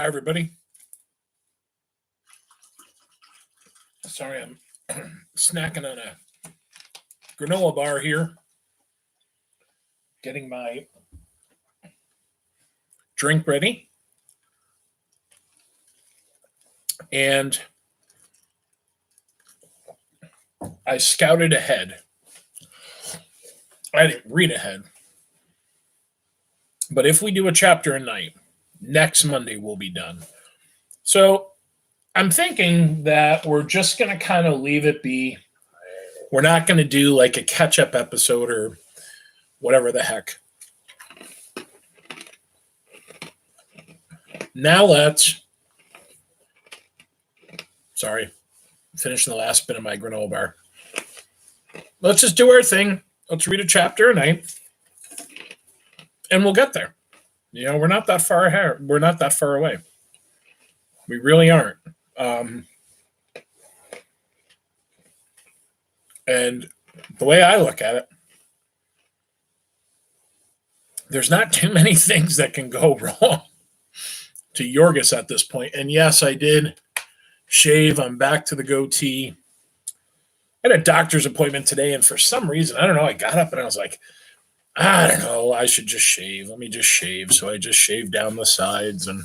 Hi, everybody. Sorry, I'm snacking on a granola bar here, getting my drink ready. And I scouted ahead. I didn't read ahead. But if we do a chapter a night, next Monday we'll be done. So I'm thinking that we're just going to kind of leave it be. We're not going to do like a catch up episode or whatever the heck. Now sorry, finishing the last bit of my granola bar. Let's just do our thing. Let's read a chapter a night, and we'll get there. We're not that far ahead. We're not that far away. We really aren't. And the way I look at it, there's not too many things that can go wrong to Jurgis at this point. And yes, I did shave. I'm back to the goatee. I had a doctor's appointment today, and for some reason, I don't know, I got up and I was like, I don't know, I should just shave. Let me just shave. So I just shaved down the sides, and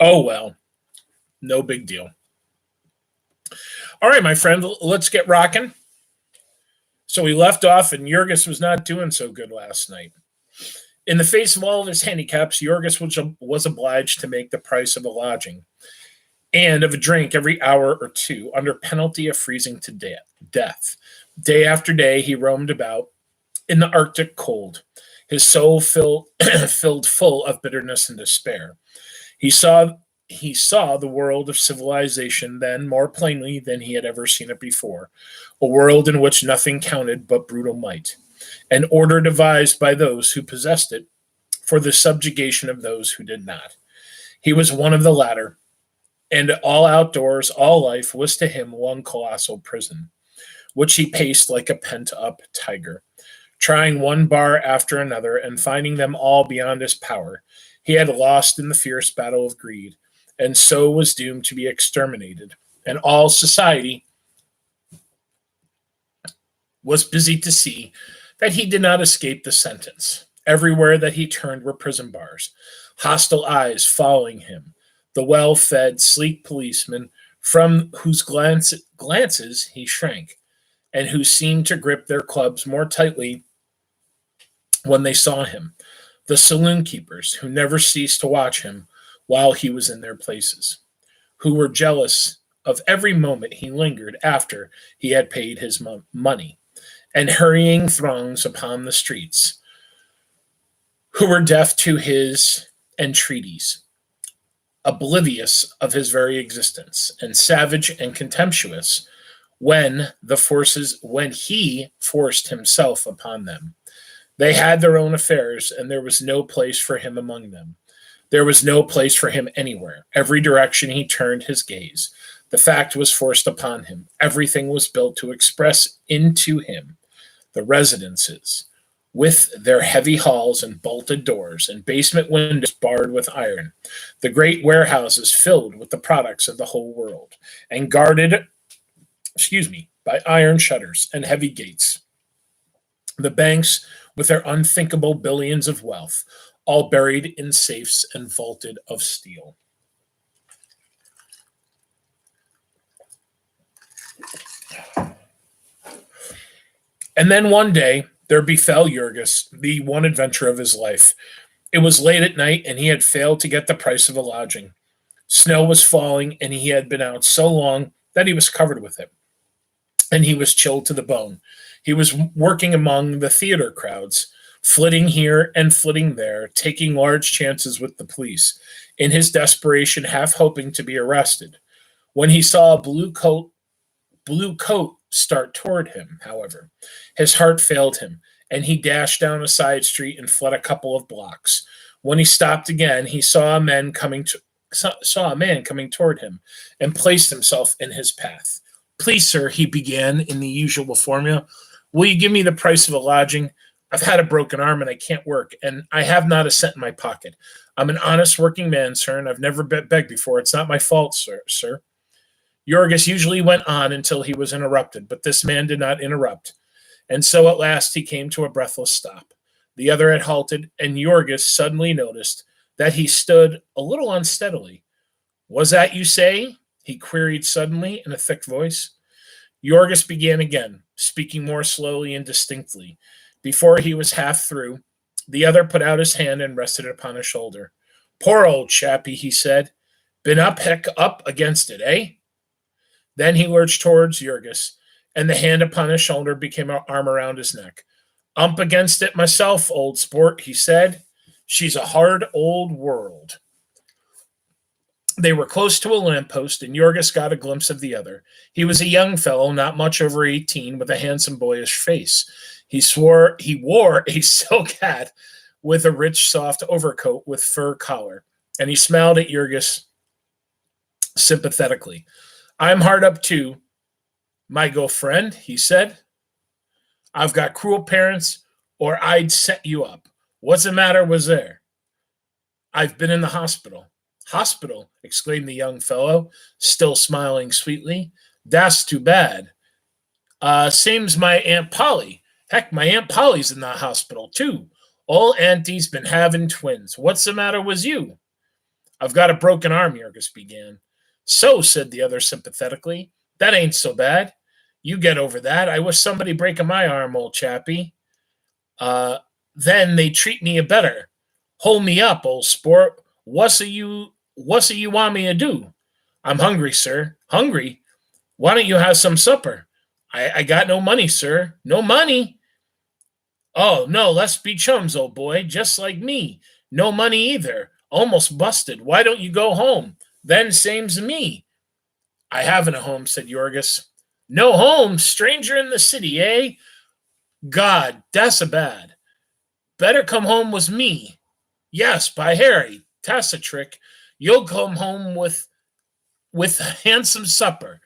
oh well, no big deal. All right, my friend, let's get rocking. So we left off, and Jurgis was not doing so good last night. In the face of all of his handicaps, Jurgis was obliged to make the price of a lodging and of a drink every hour or two, under penalty of freezing to death. Day after day, he roamed about in the Arctic cold, his soul filled full of bitterness and despair. He saw the world of civilization then more plainly than he had ever seen it before, a world in which nothing counted but brutal might, an order devised by those who possessed it for the subjugation of those who did not. He was one of the latter, and all outdoors, all life was to him one colossal prison, which he paced like a pent-up tiger, trying one bar after another and finding them all beyond his power. He had lost in the fierce battle of greed, and so was doomed to be exterminated. And all society was busy to see that he did not escape the sentence. Everywhere that he turned were prison bars, hostile eyes following him, the well-fed, sleek policemen from whose glances he shrank, and who seemed to grip their clubs more tightly when they saw him, the saloon keepers who never ceased to watch him while he was in their places, who were jealous of every moment he lingered after he had paid his money, and hurrying throngs upon the streets, who were deaf to his entreaties, oblivious of his very existence, and savage and contemptuous when he forced himself upon them. They had their own affairs, and there was no place for him among them. There was no place for him anywhere. Every direction he turned his gaze, the fact was forced upon him. Everything was built to express into him. The residences, with their heavy halls and bolted doors and basement windows barred with iron, the great warehouses filled with the products of the whole world, and guarded, by iron shutters and heavy gates. The banks with their unthinkable billions of wealth, all buried in safes and vaulted of steel. And then one day, there befell Jurgis the one adventure of his life. It was late at night, and he had failed to get the price of a lodging. Snow was falling, and he had been out so long that he was covered with it, and he was chilled to the bone. He was working among the theater crowds, flitting here and flitting there, taking large chances with the police, in his desperation half hoping to be arrested. When he saw a blue coat start toward him, however, his heart failed him, and he dashed down a side street and fled a couple of blocks. When he stopped again, he saw a man coming toward him and placed himself in his path. "Please, sir," he began in the usual formula, "will you give me the price of a lodging? I've had a broken arm and I can't work, and I have not a cent in my pocket. I'm an honest working man, sir, and I've never begged before. It's not my fault, sir. Jurgis usually went on until he was interrupted, but this man did not interrupt, and so at last he came to a breathless stop. The other had halted, and Jurgis suddenly noticed that he stood a little unsteadily. Was that you say? He queried suddenly in a thick voice. Jurgis began again, speaking more slowly and distinctly. Before he was half through, the other put out his hand and rested it upon his shoulder. Poor old chappie, he said. Been up against it, eh? Then he lurched towards Jurgis, and the hand upon his shoulder became an arm around his neck. Up against it myself, old sport, he said. She's a hard old world. They were close to a lamppost, and Jurgis got a glimpse of the other. He was a young fellow, not much over 18, with a handsome boyish face. He wore a silk hat with a rich, soft overcoat with fur collar, and he smiled at Jurgis sympathetically. I'm hard up too, my go friend, he said. I've got cruel parents, or I'd set you up. What's the matter was there? I've been in the hospital. Hospital, exclaimed the young fellow, still smiling sweetly. That's too bad. Same's my Aunt Polly. Heck, my Aunt Polly's in the hospital, too. Old Auntie's been having twins. What's the matter with you? I've got a broken arm, Jurgis began. So, said the other sympathetically, that ain't so bad. You get over that. I wish somebody breaking my arm, old chappie. Then they treat me better. Hold me up, old sport. What's you want me to do? I'm hungry, sir. Hungry? Why don't you have some supper? I got no money, sir. No money? Oh, no, let's be chums, old boy, just like me. No money either. Almost busted. Why don't you go home? Then same's me. I haven't a home, said Jurgis. No home? Stranger in the city, eh? God, that's a bad. Better come home with me. Yes, by Harry. That's a trick. You'll come home with a handsome supper.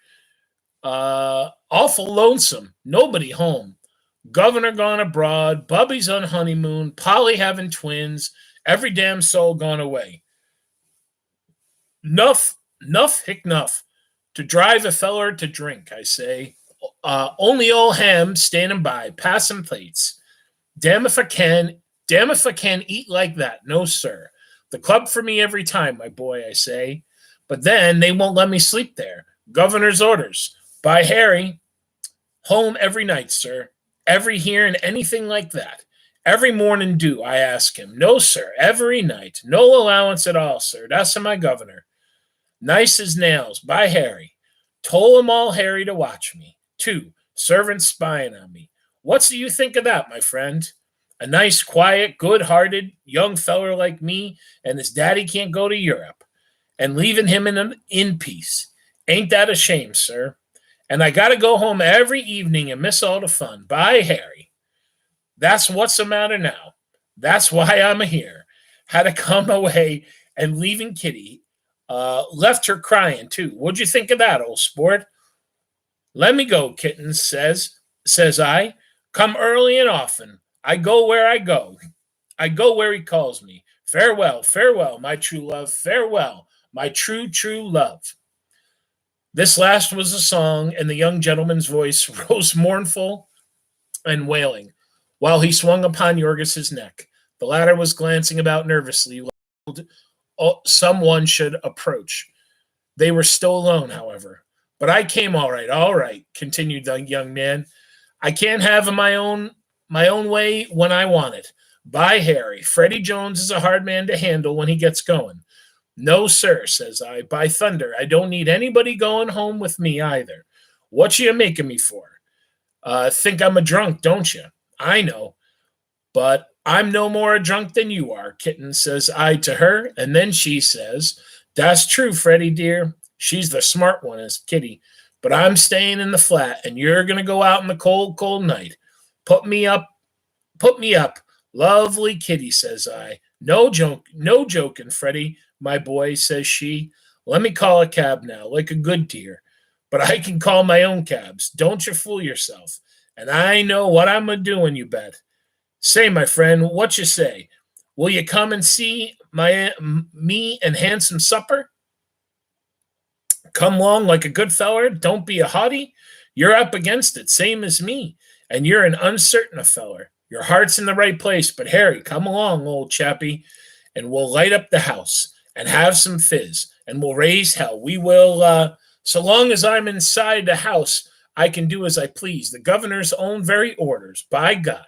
Awful lonesome. Nobody home. Governor gone abroad. Bubby's on honeymoon. Polly having twins. Every damn soul gone away. Nuff to drive a feller to drink, I say. Only old Ham standing by, passing plates. Damn if I can eat like that. No, sir. The club for me every time, my boy, I say. But then they won't let me sleep there. Governor's orders. By Harry, home every night, sir. Every hearing anything like that. Every morning do, I ask him. No, sir, every night. No allowance at all, sir. That's my governor. Nice as nails, by Harry. Told 'em all Harry to watch me. 2, servants spying on me. What's do you think of that, my friend? A nice, quiet, good-hearted young feller like me, and his daddy can't go to Europe, and leaving him in peace. Ain't that a shame, sir? And I got to go home every evening and miss all the fun. By Harry. That's what's the matter now. That's why I'm here. Had to come away and leaving Kitty. Left her crying, too. What'd you think of that, old sport? Let me go, kitten, says I. Come early and often. I go where I go. I go where he calls me. Farewell, farewell, my true love. Farewell, my true, true love. This last was a song, and the young gentleman's voice rose mournful and wailing, while he swung upon Jurgis's neck. The latter was glancing about nervously, like someone should approach. They were still alone, however. But I came all right, continued the young man. I can't have my own way when I want it. By Harry, Freddie Jones is a hard man to handle when he gets going. No, sir, says I. By thunder, I don't need anybody going home with me either. What you making me for? Think I'm a drunk, don't you? I know. But I'm no more a drunk than you are, kitten, says I to her. And then she says, that's true, Freddie, dear. She's the smart one, is Kitty. But I'm staying in the flat, and you're going to go out in the cold, cold night. Put me up. Lovely Kitty, says I. No joking, Freddie, my boy, says she. Let me call a cab now, like a good dear. But I can call my own cabs. Don't you fool yourself. And I know what I'm a-doing, you bet. Say, my friend, what you say? Will you come and see me and handsome supper? Come along like a good feller. Don't be a haughty. You're up against it, same as me, and you're an uncertain a feller. Your heart's in the right place, but Harry, come along, old chappie, and we'll light up the house and have some fizz, and we'll raise hell. We will, so long as I'm inside the house, I can do as I please. The governor's own very orders, by God.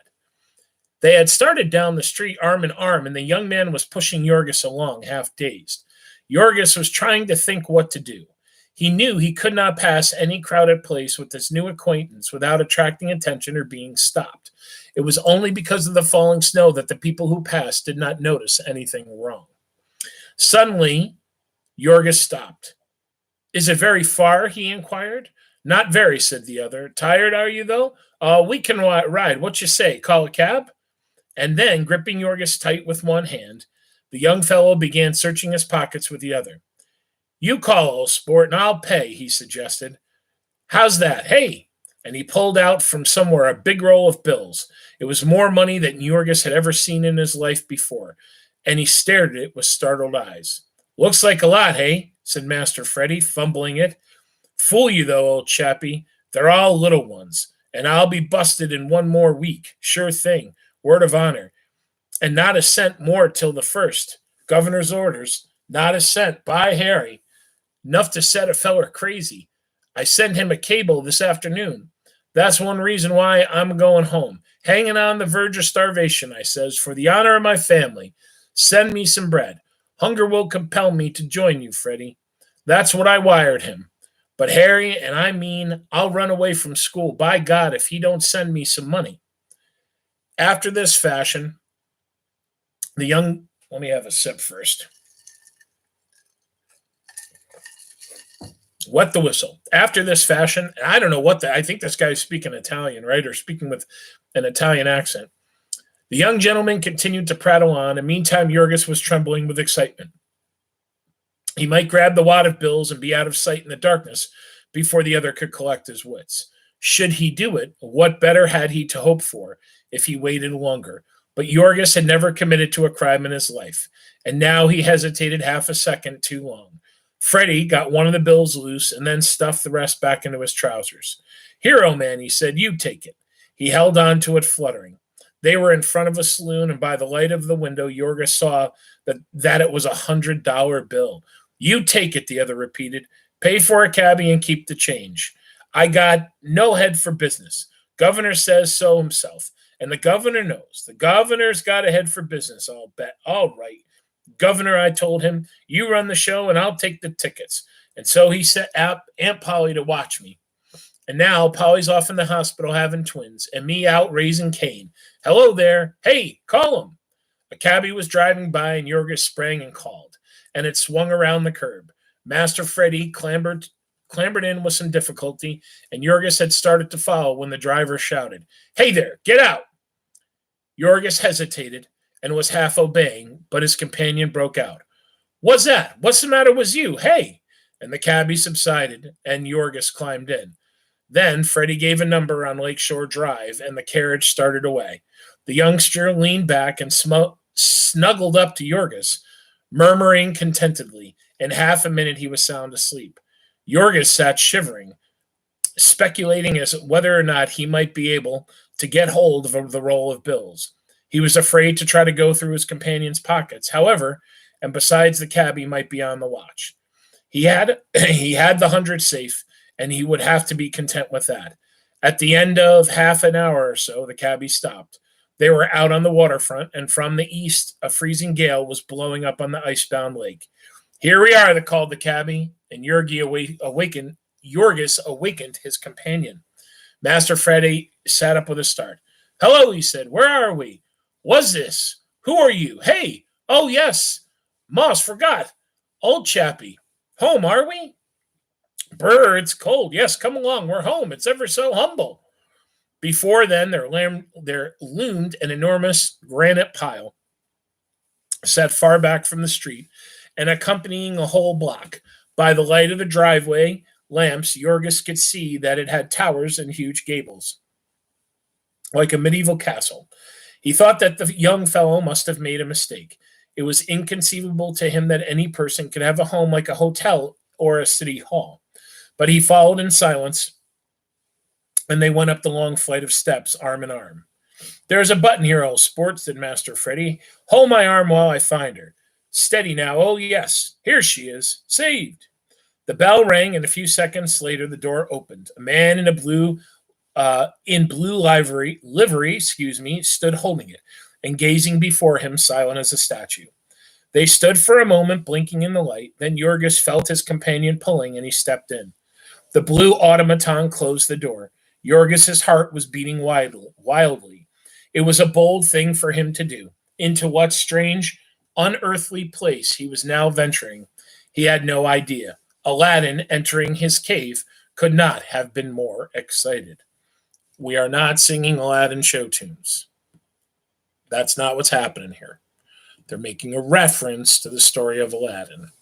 They had started down the street arm in arm, and the young man was pushing Jurgis along, half dazed. Jurgis was trying to think what to do. He knew he could not pass any crowded place with this new acquaintance without attracting attention or being stopped. It was only because of the falling snow that the people who passed did not notice anything wrong. Suddenly, Jurgis stopped. Is it very far? He inquired. Not very, said the other. Tired, are you, though? We can ride. What you say? Call a cab? And then, gripping Jurgis tight with one hand, the young fellow began searching his pockets with the other. You call, old sport, and I'll pay, he suggested. How's that? Hey! And he pulled out from somewhere a big roll of bills. It was more money than Jurgis had ever seen in his life before, and he stared at it with startled eyes. Looks like a lot, hey? Said Master Freddy, fumbling it. Fool you, though, old chappie. They're all little ones, and I'll be busted in one more week. Sure thing. Word of honor. And not a cent more till the first. Governor's orders. Not a cent. By Harry. Enough to set a feller crazy. I sent him a cable this afternoon. That's one reason why I'm going home. Hanging on the verge of starvation, I says, for the honor of my family. Send me some bread. Hunger will compel me to join you, Freddie. That's what I wired him. But Harry, and I mean, I'll run away from school, by God, if he don't send me some money. After this fashion, let me have a sip first. Wet the whistle. After this fashion, I don't know I think this guy's speaking Italian, right? Or speaking with an Italian accent. The young gentleman continued to prattle on, and meantime, Jurgis was trembling with excitement. He might grab the wad of bills and be out of sight in the darkness before the other could collect his wits. Should he do it, what better had he to hope for if he waited longer? But Jurgis had never committed to a crime in his life, and now he hesitated half a second too long. Freddie got one of the bills loose and then stuffed the rest back into his trousers. Hero man, he said, you take it. He held on to it, fluttering. They were in front of a saloon, and by the light of the window, Jurgis saw that it was $100 bill. You take it, the other repeated. Pay for a cabbie and keep the change. I got no head for business. Governor says so himself, and the governor knows. The governor's got a head for business, I'll bet. All right. Governor, I told him, you run the show and I'll take the tickets. And so he set Aunt Polly to watch me. And now Polly's off in the hospital having twins and me out raising Cain. Hello there. Hey, call him. A cabbie was driving by and Jurgis sprang and called, and it swung around the curb. Master Freddy clambered in with some difficulty, and Jurgis had started to follow when the driver shouted, Hey there, get out. Jurgis hesitated and was half obeying, but his companion broke out. What's that? What's the matter with you? Hey! And the cabbie subsided, and Jurgis climbed in. Then Freddie gave a number on Lakeshore Drive, and the carriage started away. The youngster leaned back and snuggled up to Jurgis, murmuring contentedly. In half a minute, he was sound asleep. Jurgis sat shivering, speculating as whether or not he might be able to get hold of the roll of bills. He was afraid to try to go through his companion's pockets, however, and besides, the cabbie might be on the watch. He had the 100 safe, and he would have to be content with that. At the end of half an hour or so, the cabbie stopped. They were out on the waterfront, and from the east, a freezing gale was blowing up on the icebound lake. Here we are, called the cabbie, and Jurgis awakened his companion. Master Freddy sat up with a start. Hello, he said. Where are we? Was this? Who are you? Hey! Oh, yes. Moss, forgot. Old chappie. Home, are we? Brr, it's cold. Yes, come along. We're home. It's ever so humble. Before then, there loomed an enormous granite pile set far back from the street and accompanying a whole block. By the light of the driveway lamps, Jurgis could see that it had towers and huge gables, like a medieval castle. He thought that the young fellow must have made a mistake. It was inconceivable to him that any person could have a home like a hotel or a city hall. But he followed in silence, and they went up the long flight of steps, arm in arm. "There's a button here, old sport," said Master Freddy. "Hold my arm while I find her. Steady now. Oh, yes. Here she is. Saved." The bell rang, and a few seconds later the door opened. A man in blue livery, stood holding it and gazing before him, silent as a statue. They stood for a moment, blinking in the light. Then Jurgis felt his companion pulling, and he stepped in. The blue automaton closed the door. Jurgis's heart was beating wildly. It was a bold thing for him to do. Into what strange, unearthly place he was now venturing, he had no idea. Aladdin entering his cave could not have been more excited. We are not singing Aladdin show tunes. That's not what's happening here. They're making a reference to the story of Aladdin.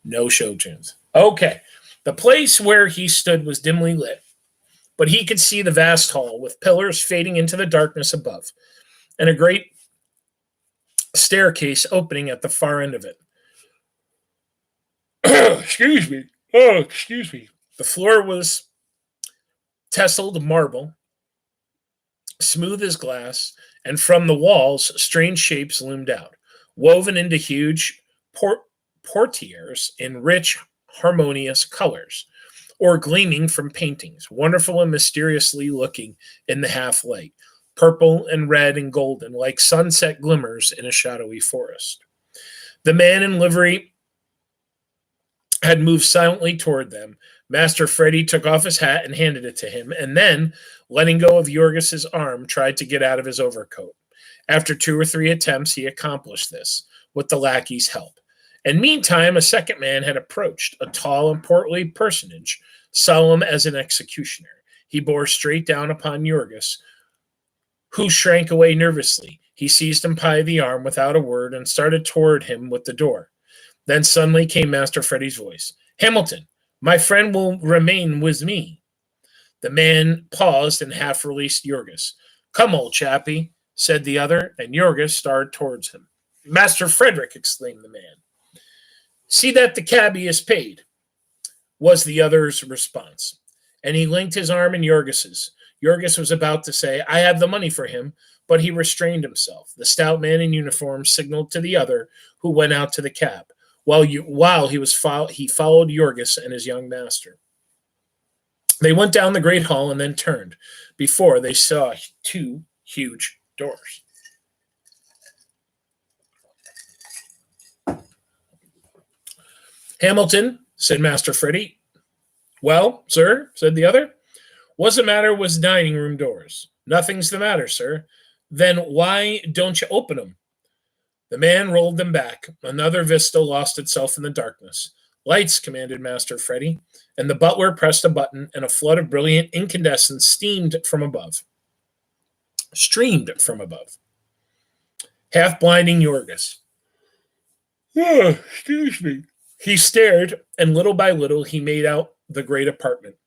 No show tunes. Okay. The place where he stood was dimly lit, but he could see the vast hall with pillars fading into the darkness above and a great staircase opening at the far end of it. Excuse me. Oh, excuse me. The floor was tesseled marble, smooth as glass, and from the walls, strange shapes loomed out, woven into huge portieres in rich, harmonious colors, or gleaming from paintings, wonderful and mysteriously looking in the half light, purple and red and golden, like sunset glimmers in a shadowy forest. The man in livery had moved silently toward them. Master Freddy took off his hat and handed it to him, and then, letting go of Jurgis's arm, tried to get out of his overcoat. After 2 or 3 attempts, he accomplished this, with the lackey's help. And meantime, a second man had approached, a tall and portly personage, solemn as an executioner. He bore straight down upon Jurgis, who shrank away nervously. He seized him by the arm without a word and started toward him with the door. Then suddenly came Master Freddy's voice. "Hamilton, my friend will remain with me." The man paused and half released Jurgis. "Come, old chappie," said the other, and Jurgis started towards him. "Master Frederick," exclaimed the man. "See that the cabby is paid," was the other's response. And he linked his arm in Jurgis's. Jurgis was about to say, "I have the money for him," but he restrained himself. The stout man in uniform signaled to the other, who went out to the cab. While he followed Jurgis and his young master. They went down the great hall and then turned. Before they saw 2 huge doors. "Hamilton," said Master Freddy. "Well, sir," said the other. "What's the matter with dining room doors?" "Nothing's the matter, sir." "Then why don't you open them?" The man rolled them back. Another vista lost itself in the darkness. "Lights," commanded Master Freddy, and the butler pressed a button, and a flood of brilliant incandescence streamed from above. Half blinding Jurgis. "Oh, excuse me." He stared, and little by little he made out the great apartment,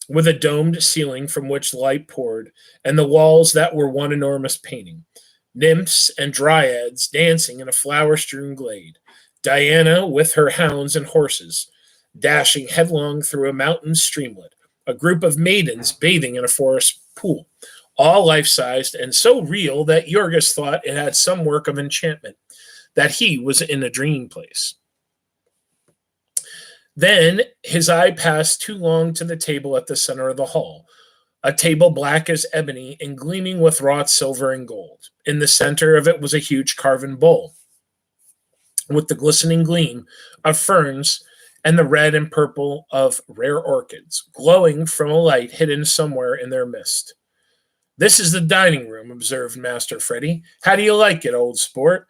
with a domed ceiling from which light poured, and the walls that were one enormous painting. Nymphs and dryads dancing in a flower-strewn glade. Diana with her hounds and horses, dashing headlong through a mountain streamlet. A group of maidens bathing in a forest pool, all life-sized and so real that Jurgis thought it had some work of enchantment, that he was in a dream place. Then his eye passed too long to the table at the center of the hall, a table black as ebony and gleaming with wrought silver and gold. In the center of it was a huge carven bowl, with the glistening gleam of ferns and the red and purple of rare orchids, glowing from a light hidden somewhere in their midst. "This is the dining room," observed Master Freddy. "How do you like it, old sport?"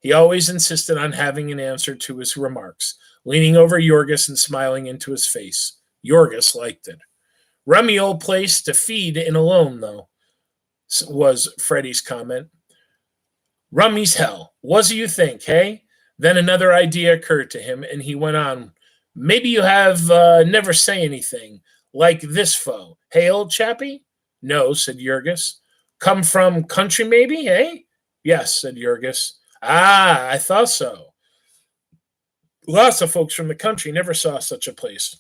He always insisted on having an answer to his remarks, leaning over Jurgis and smiling into his face. Jurgis liked it. "Rummy old place to feed in alone, though," was Freddy's comment. "Rummy's hell. What do you think, hey?" Then another idea occurred to him, and he went on. "Maybe you have never say anything like this foe. Hey, old chappie?" "No," said Jurgis. Come from country, maybe, eh? Yes, said Jurgis. Ah, I thought so. Lots of folks from the country never saw such a place.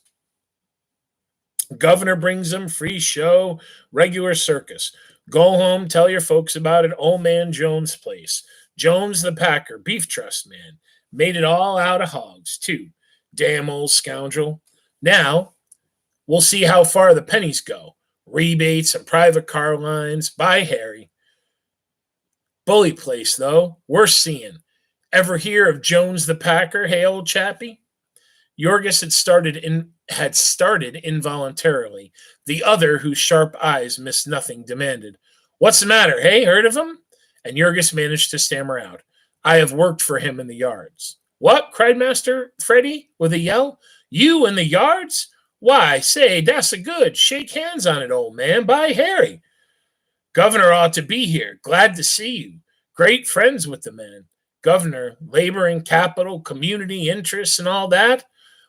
Governor brings them free show, regular circus. Go home, tell your folks about it. Old man Jones' place. Jones the packer, beef trust man. Made it all out of hogs, too. Damn old scoundrel. Now, we'll see how far the pennies go. Rebates and private car lines. Bye, Harry. Bully place, though. Worth seeing. Ever hear of Jones the packer, hey, old chappie? Jurgis had started involuntarily. The other, whose sharp eyes missed nothing, demanded, "What's the matter, hey? Heard of him?" And Jurgis managed to stammer out, "I have worked for him in the yards." "What?" cried Master Freddy with a yell. "You in the yards? Why, say, that's a good. Shake hands on it, old man. By Harry. Governor ought to be here. Glad to see you. Great friends with the man. Governor, labor and capital, community interests, and all that.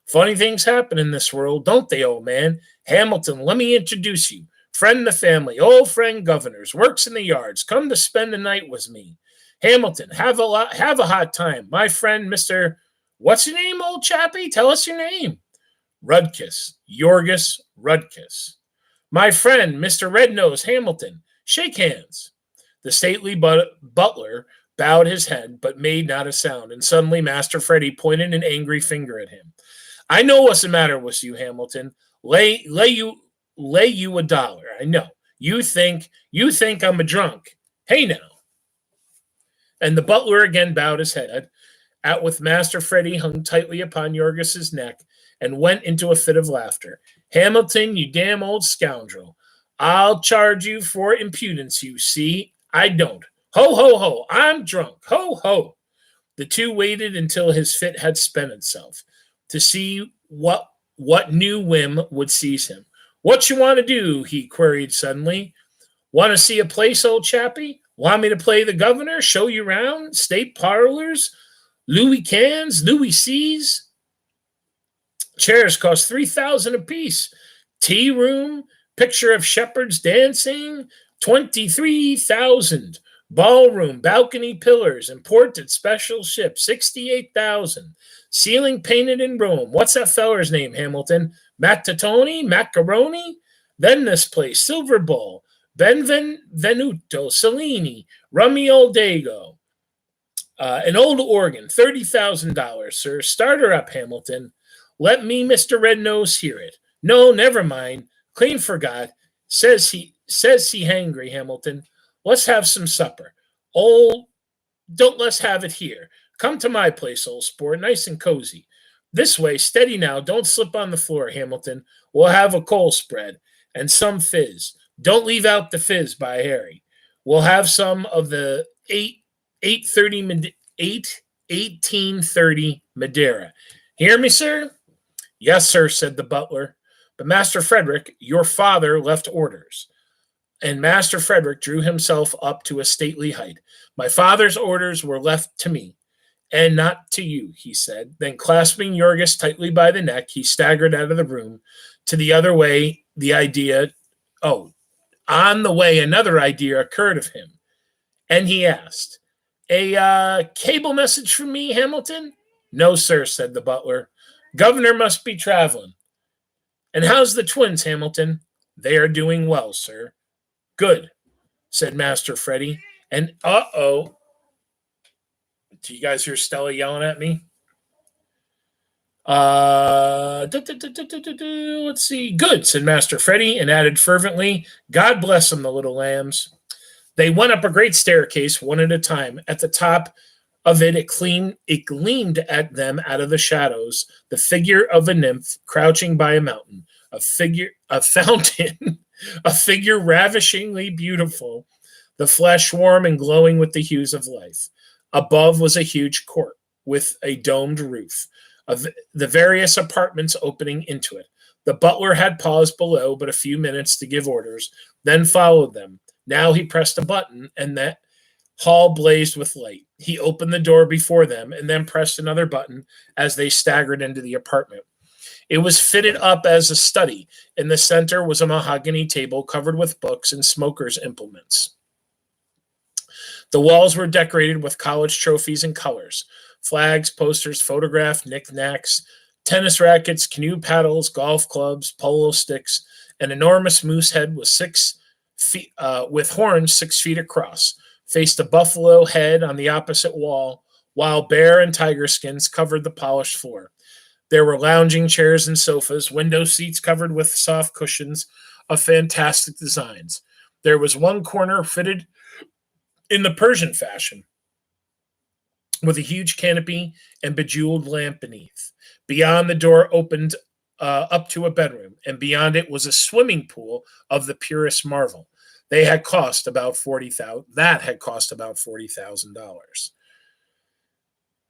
Funny things happen in this world, don't they, old man? Hamilton, let me introduce you. Friend of the family, old friend Governor's, works in the yards. Come to spend the night with me. Hamilton, have a hot time. My friend, Mr. What's your name, old chappie? Tell us your name. Rudkus, Jurgis Rudkus. My friend, Mr. Red-Nose Hamilton. Shake hands. The stately butler bowed his head, but made not a sound, and suddenly Master Freddy pointed an angry finger at him. I know what's the matter with you, Hamilton. Lay you $1. I know. You think I'm a drunk. Hey now. And the butler again bowed his head, out with Master Freddy hung tightly upon Jurgis's neck, and went into a fit of laughter. Hamilton, you damn old scoundrel. I'll charge you for impudence, you see. I don't. Ho, ho, ho. I'm drunk. Ho, ho. The two waited until his fit had spent itself, to see what new whim would seize him. What you want to do? He queried suddenly. Want to see a place, old chappie? Want me to play the governor? Show you around? State parlors? Louis cans? Louis C's? Chairs cost $3,000 apiece. Tea room? Picture of shepherds dancing? $23,000. Ballroom, balcony pillars, imported special ship, $68,000. Ceiling painted in Rome. What's that feller's name, Hamilton? Mattatoni? Macaroni? Then this place, Silver Bowl, Benvenuto, Cellini, Rummy Old Dago. An old organ, $30,000, sir. Start her up, Hamilton. Let me, Mr. Red-Nose, hear it. No, never mind. Clean forgot. Says he hangry, Hamilton. Let's have some supper. Don't let's have it here. Come to my place, old sport, nice and cozy. This way, steady now. Don't slip on the floor, Hamilton. We'll have a coal spread and some fizz. Don't leave out the fizz, by Harry. We'll have some of the 1830 Madeira. Hear me, sir? Yes, sir, said the butler. But Master Frederick, your father left orders. And Master Frederick drew himself up to a stately height. My father's orders were left to me, and not to you, he said. Then clasping Jurgis tightly by the neck, he staggered out of the room. To the other way, on the way, another idea occurred of him. And he asked, a cable message from me, Hamilton? No, sir, said the butler. Governor must be traveling. And how's the twins, Hamilton? They are doing well, sir. Good, said Master Freddy. And do you guys hear Stella yelling at me? Let's see. Good, said Master Freddy, and added fervently, God bless them, the little lambs. They went up a great staircase, one at a time. At the top of it gleamed at them out of the shadows the figure of a nymph crouching by a mountain, a fountain, a figure ravishingly beautiful, the flesh warm and glowing with the hues of life. Above was a huge court with a domed roof, of the various apartments opening into it. The butler had paused below but a few minutes to give orders, then followed them. Now he pressed a button, and that hall blazed with light. He opened the door before them and then pressed another button as they staggered into the apartment. It was fitted up as a study. In the center was a mahogany table covered with books and smoker's implements. The walls were decorated with college trophies and colors: flags, posters, photograph, knickknacks, tennis rackets, canoe paddles, golf clubs, polo sticks. An enormous moose head with 6 feet, with horns 6 feet across, faced a buffalo head on the opposite wall, while bear and tiger skins covered the polished floor. There were lounging chairs and sofas, window seats covered with soft cushions of fantastic designs. There was one corner fitted in the Persian fashion, with a huge canopy and bejeweled lamp beneath. Beyond, the door opened up to a bedroom, and beyond it was a swimming pool of the purest marvel. They had cost about $40,000. That had cost about $40,000.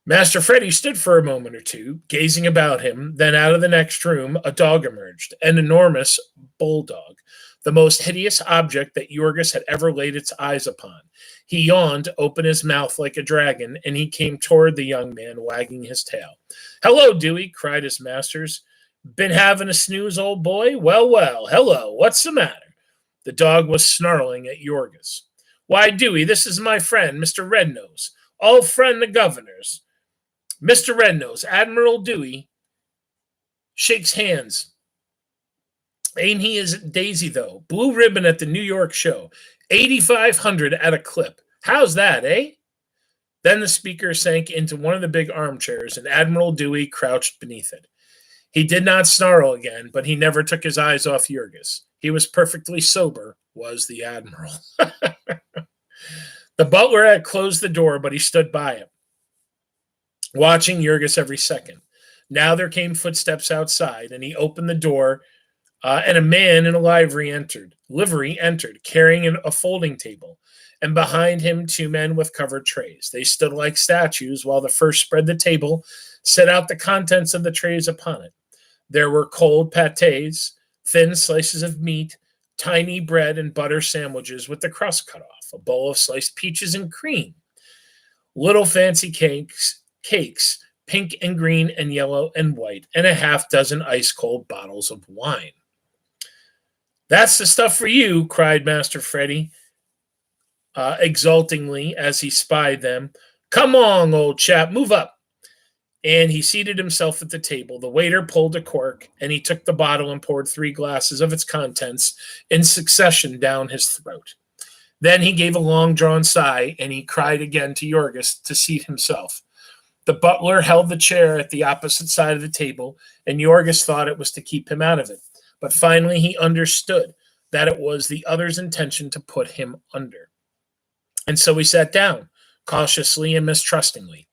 Master Freddy stood for a moment or two, gazing about him. Then out of the next room a dog emerged, an enormous bulldog, the most hideous object that Jurgis had ever laid its eyes upon. He yawned, opened his mouth like a dragon, and he came toward the young man, wagging his tail. "Hello, Dewey," cried his masters. "Been having a snooze, old boy? Well, well, hello, what's the matter?" The dog was snarling at Jurgis. "Why, Dewey, this is my friend, Mr. Rednose, old friend the governor's. Mr. Rednose, Admiral Dewey, shakes hands. Ain't he as daisy, though? Blue ribbon at the New York show. 8,500 at a clip. How's that, eh?" Then the speaker sank into one of the big armchairs, and Admiral Dewey crouched beneath it. He did not snarl again, but he never took his eyes off Jurgis. He was perfectly sober, was the Admiral. The butler had closed the door, but he stood by it, watching Jurgis every second. Now there came footsteps outside, and he opened the door, and a man in a livery entered, carrying a folding table, and behind him 2 men with covered trays. They stood like statues while the first spread the table, set out the contents of the trays upon it. There were cold pâtés, thin slices of meat, tiny bread and butter sandwiches with the crust cut off, a bowl of sliced peaches and cream, little fancy cakes, pink and green and yellow and white, and a half-dozen ice-cold bottles of wine. "That's the stuff for you," cried Master Freddy, exultingly as he spied them. "Come on, old chap, move up." And he seated himself at the table. The waiter pulled a cork, and he took the bottle and poured 3 glasses of its contents in succession down his throat. Then he gave a long-drawn sigh, and he cried again to Jurgis to seat himself. The butler held the chair at the opposite side of the table, and Jurgis thought it was to keep him out of it. But finally he understood that it was the other's intention to put him under. And so he sat down, cautiously and mistrustingly.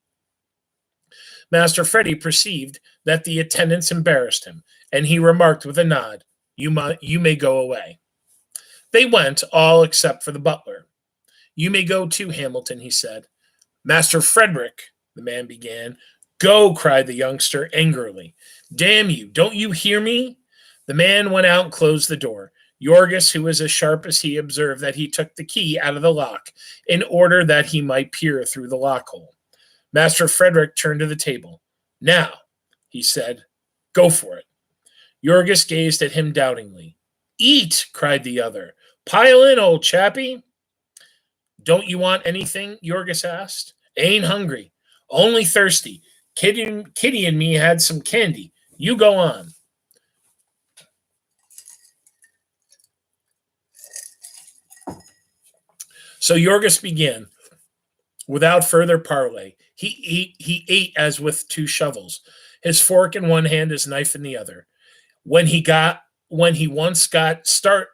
Master Freddy perceived that the attendance embarrassed him, and he remarked with a nod, you may go away." They went, all except for the butler. "You may go too, Hamilton," he said. "Master Frederick," the man began. "Go," cried the youngster angrily. "Damn you, don't you hear me?" The man went out and closed the door. Jurgis, who was as sharp as he, observed that he took the key out of the lock in order that he might peer through the lock hole. Master Frederick turned to the table. "Now," he said, "go for it." Jurgis gazed at him doubtingly. "Eat," cried the other. "Pile in, old chappie." "Don't you want anything?" Jurgis asked. "Ain't hungry, only thirsty. Kitty and me had some candy. You go on." So Jurgis began. Without further parley, he ate as with 2 shovels, his fork in one hand, his knife in the other. When he once got started,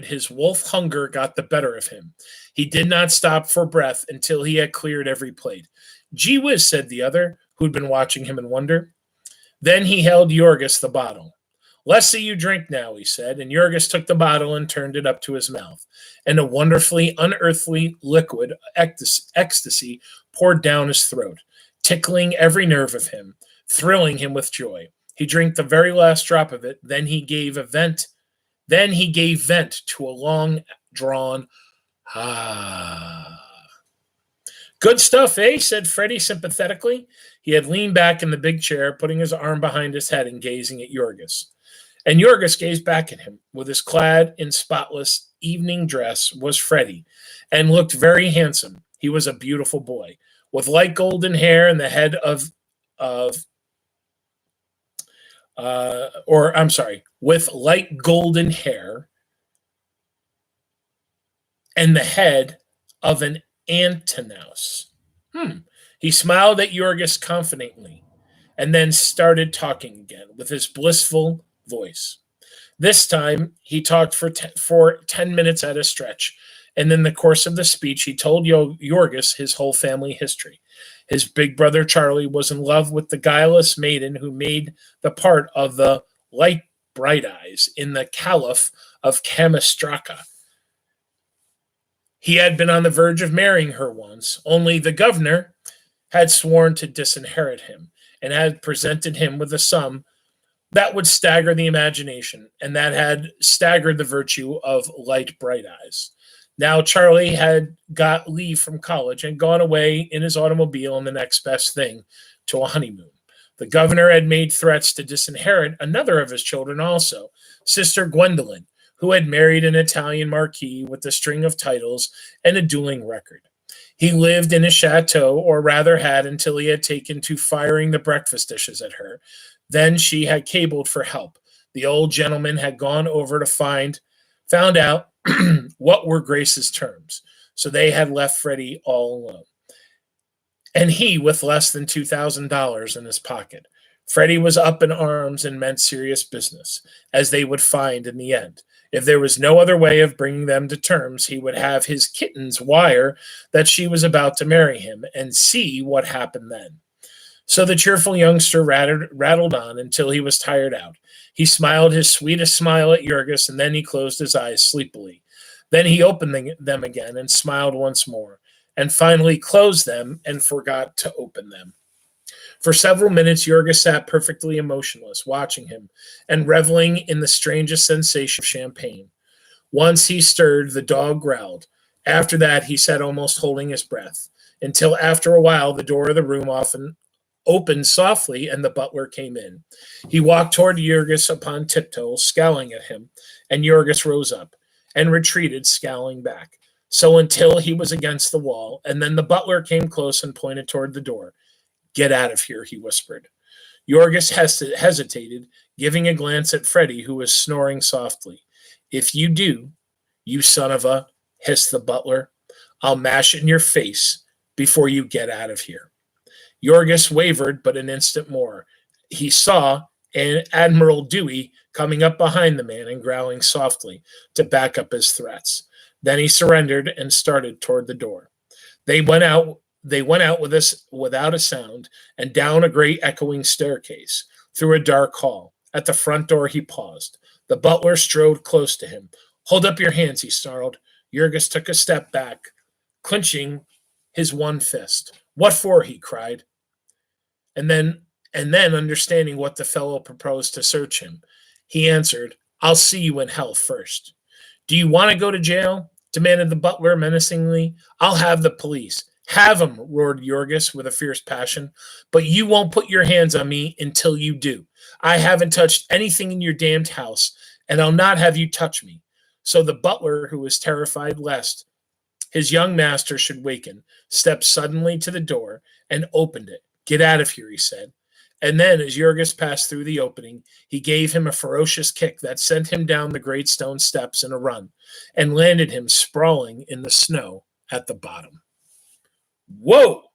his wolf hunger got the better of him. He did not stop for breath until he had cleared every plate. "Gee whiz," said the other, who'd been watching him in wonder. Then he held Jurgis the bottle. "Let's see you drink now," he said, and Jurgis took the bottle and turned it up to his mouth, and a wonderfully unearthly liquid ecstasy poured down his throat, tickling every nerve of him, thrilling him with joy. He drank the very last drop of it, then he gave vent to a long-drawn "ah." "Good stuff, eh?" said Freddy sympathetically. He had leaned back in the big chair, putting his arm behind his head and gazing at Jurgis. And Jurgis gazed back at him, with his clad in spotless evening dress was Freddie, and looked very handsome. He was a beautiful boy, with light golden hair and the head of or I'm sorry, with light golden hair and the head of an Antinous. He smiled at Jurgis confidently, and then started talking again with his blissful voice. This time, he talked for 10 minutes at a stretch, and in the course of the speech, he told Jurgis his whole family history. His big brother Charlie was in love with the guileless maiden who made the part of the light bright eyes in the Caliph of Camistraka. He had been on the verge of marrying her once, only the governor had sworn to disinherit him and had presented him with a sum that would stagger the imagination and that had staggered the virtue of light bright eyes. Now Charlie had got leave from college and gone away in his automobile in the next best thing to a honeymoon. The governor had made threats to disinherit another of his children also, Sister Gwendolyn, who had married an Italian marquis with a string of titles and a dueling record. He lived in a chateau, or rather had, until he had taken to firing the breakfast dishes at her. Then she had cabled for help. The old gentleman had gone over to found out what were Grace's terms. So they had left Freddie all alone. And he with less than $2,000 in his pocket. Freddie was up in arms and meant serious business, as they would find in the end. If there was no other way of bringing them to terms, he would have his kittens wire that she was about to marry him and see what happened then. So the cheerful youngster rattled on until he was tired out. He smiled his sweetest smile at Jurgis, and then he closed his eyes sleepily. Then he opened them again and smiled once more, and finally closed them and forgot to open them. For several minutes, Jurgis sat perfectly emotionless, watching him and reveling in the strangest sensation of champagne. Once he stirred, the dog growled. After that, he sat almost holding his breath, until after a while the door of the room often opened softly and the butler came in. He walked toward Jurgis upon tiptoe, scowling at him, and Jurgis rose up and retreated, scowling back. So until he was against the wall, and then the butler came close and pointed toward the door. "Get out of here," he whispered. Jurgis hesitated, giving a glance at Freddie, who was snoring softly. "If you do, you son of a," hissed the butler, "I'll mash it in your face before you get out of here." Jurgis wavered but an instant more. He saw Admiral Dewey coming up behind the man and growling softly to back up his threats. Then he surrendered and started toward the door. They went out without a sound, and down a great echoing staircase, through a dark hall. At the front door he paused. The butler strode close to him. "Hold up your hands," he snarled. Jurgis took a step back, clenching his one fist. "What for?" he cried. And then, understanding what the fellow proposed to search him, he answered, "I'll see you in hell first." "Do you want to go to jail?" demanded the butler menacingly. "I'll have the police." "Have 'em," roared Jurgis with a fierce passion, "but you won't put your hands on me until you do. I haven't touched anything in your damned house, and I'll not have you touch me." So the butler, who was terrified lest his young master should waken, stepped suddenly to the door and opened it. "Get out of here," he said. And then, as Jurgis passed through the opening, he gave him a ferocious kick that sent him down the great stone steps in a run and landed him sprawling in the snow at the bottom. Whoa!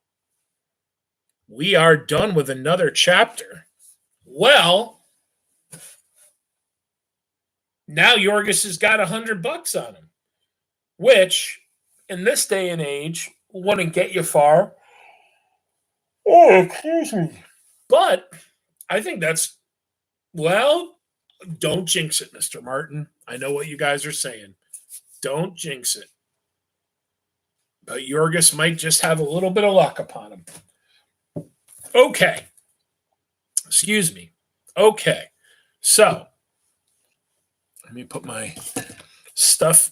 We are done with another chapter. Well, now Jurgis has got $100 on him, which in this day and age wouldn't get you far. Oh, excuse me. But I think that's, well, don't jinx it, Mr. Martin. I know what you guys are saying. Don't jinx it. But Jurgis might just have a little bit of luck upon him. Okay. Excuse me. Okay. So, let me put my stuff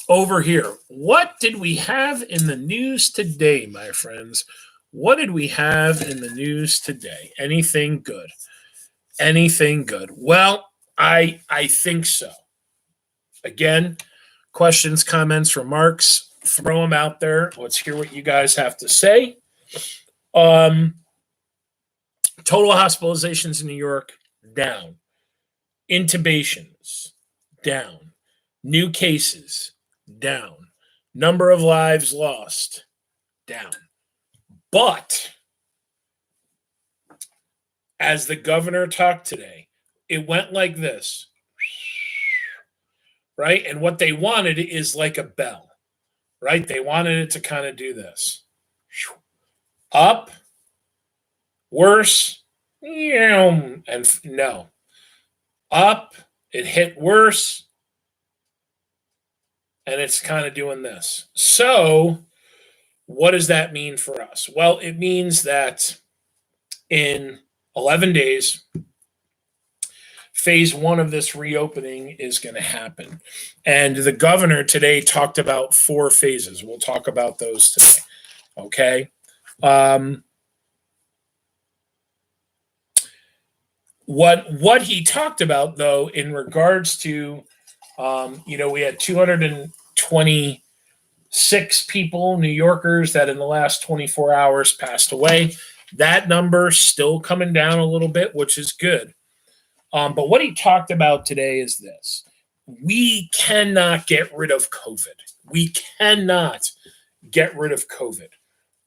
over here. What did we have in the news today, my friends? What did we have in the news today? Anything good? Anything good? Well, I think so. Again, questions, comments, remarks, throw them out there. Let's hear what you guys have to say. Total hospitalizations in New York, down. Intubations, down. New cases, down. Number of lives lost, down. But as the governor talked today, it went like this, right? And what they wanted is like a bell, right? They wanted it to kind of do this. Up, worse, and no. Up, it hit worse, and it's kind of doing this. So what does that mean for us? Well, it means that in 11 days, phase one of this reopening is going to happen. And the governor today talked about 4 phases. We'll talk about those today. Okay. What he talked about, though, in regards to, we had 226 people, New Yorkers, that in the last 24 hours passed away. That number still coming down a little bit, which is good. But what he talked about today is this. We cannot get rid of COVID. We cannot get rid of COVID.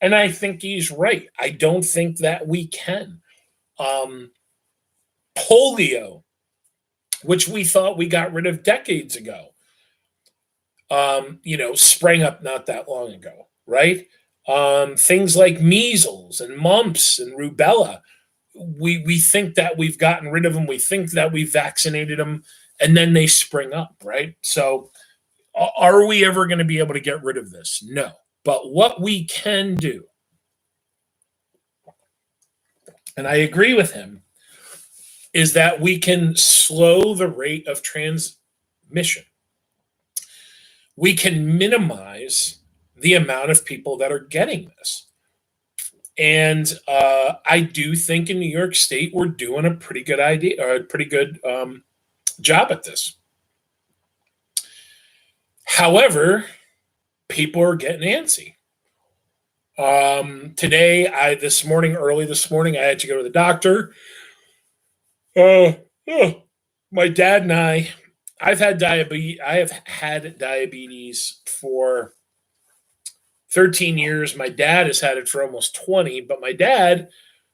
And I think he's right. I don't think that we can. Polio, which we thought we got rid of decades ago, sprang up not that long ago, right? Things like measles and mumps and rubella, we think that we've gotten rid of them. We think that we've vaccinated them, and then they spring up, right? So are we ever going to be able to get rid of this? No. But what we can do, and I agree with him, is that we can slow the rate of transmission. We can minimize the amount of people that are getting this. And I do think in New York State, we're doing a pretty good job at this. However, people are getting antsy. Today, early this morning, I had to go to the doctor. My dad and I've had diabetes. I have had diabetes for 13 years. My dad has had it for almost 20, but my dad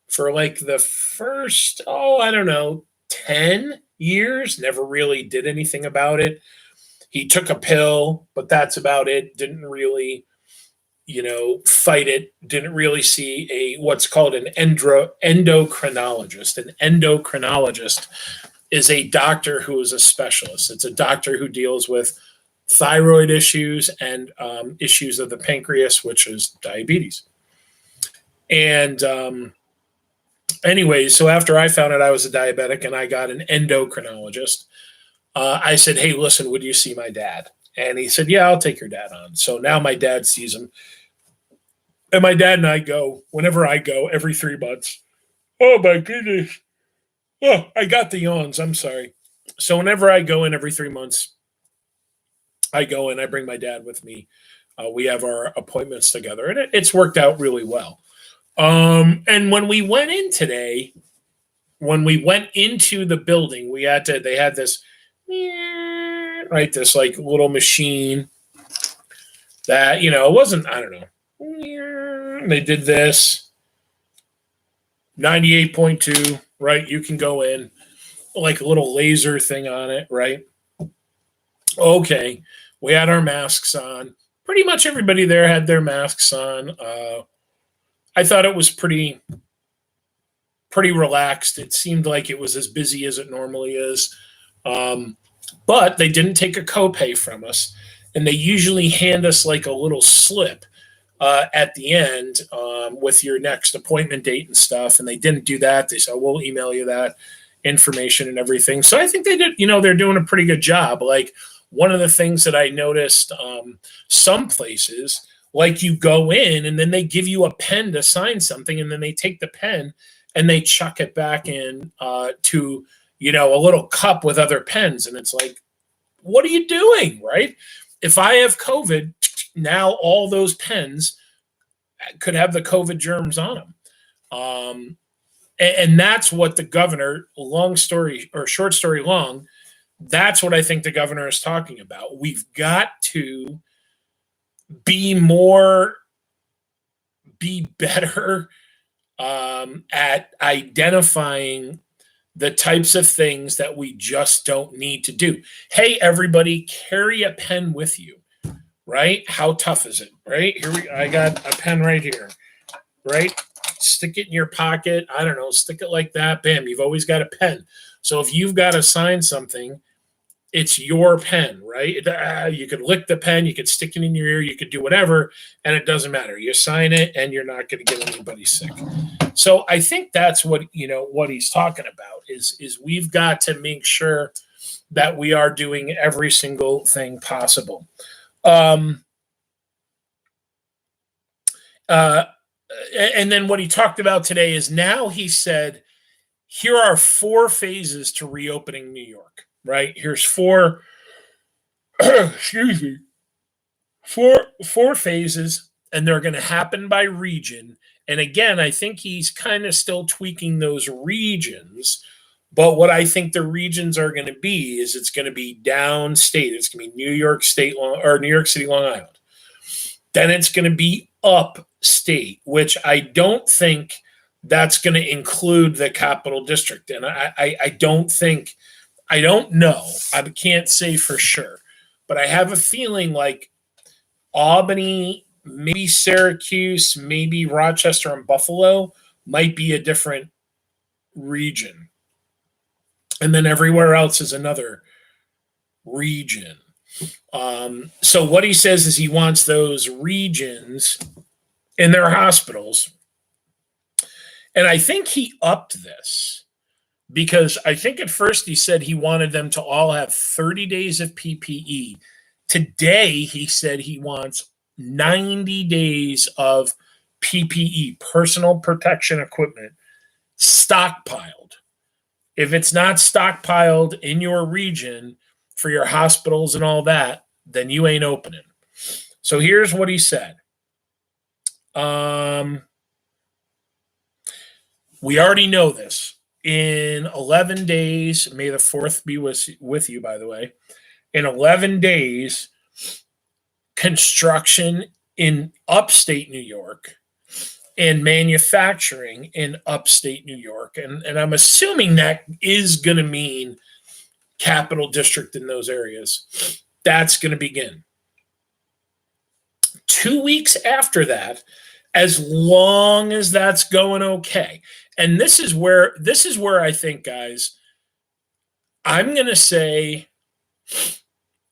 for like the first, 10 years, never really did anything about it. He took a pill, but that's about it. Didn't really, fight it. Didn't really see what's called an endocrinologist. An endocrinologist is a doctor who is a specialist. It's a doctor who deals with thyroid issues and issues of the pancreas, which is diabetes. And anyway, so after I found out I was a diabetic and I got an endocrinologist, I said, hey, listen, would you see my dad? And he said, yeah, I'll take your dad on. So now my dad sees him. And my dad and I go, whenever I go, every 3 months. Oh, my goodness. Oh, I got the yawns. I'm sorry. So whenever I go in every 3 months, I go and I bring my dad with me. We have our appointments together, and it's worked out really well. And when we went in today, when we went into the building, they had this, right, this like little machine that, it wasn't, I don't know. They did this 98.2, right? You can go in, like a little laser thing on it, right? Okay. We had our masks on. Pretty much everybody there had their masks on. I thought it was pretty relaxed. It seemed like it was as busy as it normally is. But they didn't take a copay from us. And they usually hand us like a little slip at the end with your next appointment date and stuff. And they didn't do that. They said, we'll email you that information and everything. So I think they did, they're doing a pretty good job. Like one of the things that I noticed some places, like you go in and then they give you a pen to sign something, and then they take the pen and they chuck it back in to, a little cup with other pens. And it's like, what are you doing, right? if I have COVID, now all those pens could have the COVID germs on them. And that's what the governor, long story or short story long, that's what I think the governor is talking about. We've got to be better at identifying the types of things that we just don't need to do. Hey, everybody, carry a pen with you, right? How tough is it, right? I got a pen right here, right? Stick it in your pocket. I don't know, stick it like that. Bam, you've always got a pen. So if you've got to sign something, it's your pen, right? You could lick the pen, you could stick it in your ear, you could do whatever, and it doesn't matter. You sign it, and you're not going to get anybody sick. So I think that's what he's talking about is we've got to make sure that we are doing every single thing possible. And then what he talked about today is now he said, here are 4 phases to reopening New York, right? Here's 4, excuse me, 4 phases, and they're going to happen by region. And again, I think he's kind of still tweaking those regions. But what I think the regions are going to be is it's going to be downstate. It's going to be New York State or New York City, Long Island. Then it's going to be upstate, which I don't think that's going to include the Capital District. And I don't know. I can't say for sure. But I have a feeling like Albany, maybe Syracuse, maybe Rochester and Buffalo might be a different region. And then everywhere else is another region. So what he says is he wants those regions in their hospitals. And I think he upped this because I think at first he said he wanted them to all have 30 days of PPE. Today, he said he wants 90 days of PPE, personal protection equipment, stockpiled. If it's not stockpiled in your region for your hospitals and all that, then you ain't opening. So here's what he said. We already know this. In 11 days, may the 4th be with you, by the way. In 11 days, construction in upstate New York and manufacturing in upstate New York. And I'm assuming that is going to mean Capital District in those areas. That's going to begin. 2 weeks after that, as long as that's going okay. And this is where I think, guys, I'm going to say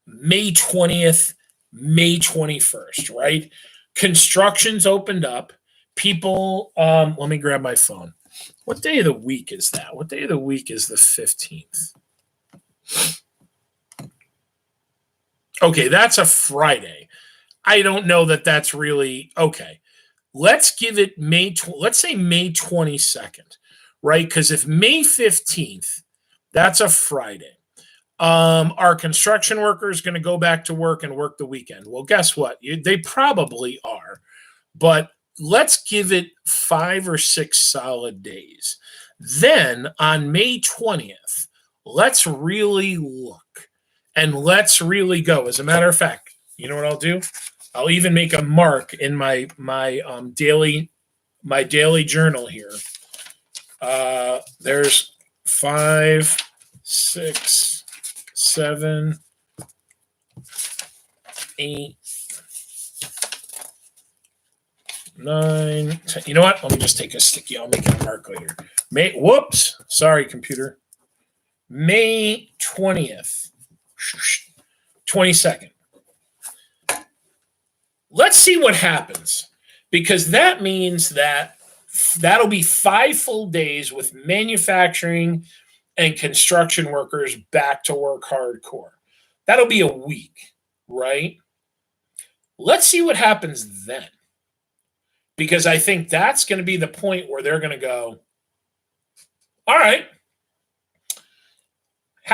May 20th, May 21st, right? Construction's opened up. People, let me grab my phone. What day of the week is that? What day of the week is the 15th? Okay, that's a Friday. I don't know that that's really okay. Let's give it let's say May 22nd, right? Because if May 15th, that's a Friday. Are construction workers going to go back to work and work the weekend? Well, guess what? They probably are. But let's give it 5 or 6 solid days. Then on May 20th, let's really look and let's really go. As a matter of fact, you know what I'll do? I'll even make a mark in my daily journal here. There's 5, 6, 7, 8, 9, 10. You know what? Let me just take a sticky. I'll make a mark later. Whoops. Sorry, computer. May 20th. 22nd. Let's see what happens, because that means that'll be 5 full days with manufacturing and construction workers back to work hardcore. That'll be a week, right? Let's see what happens then, because I think that's going to be the point where they're going to go, all right,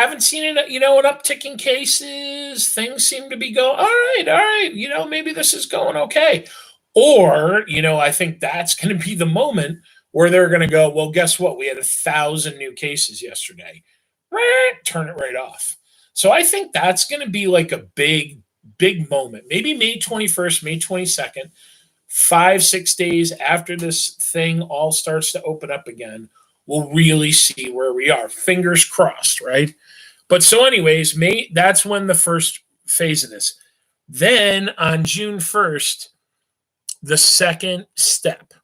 haven't seen an uptick in cases. Things seem to be going all right. Maybe this is going okay. Or, I think that's going to be the moment where they're going to go, well, guess what? We had 1,000 new cases yesterday. Turn it right off. So I think that's going to be like a big, big moment. Maybe May 21st, May 22nd, 5-6 days after this thing all starts to open up again, we'll really see where we are. Fingers crossed, right? But so anyways, that's when the first phase of this. Then on June 1st, the second step.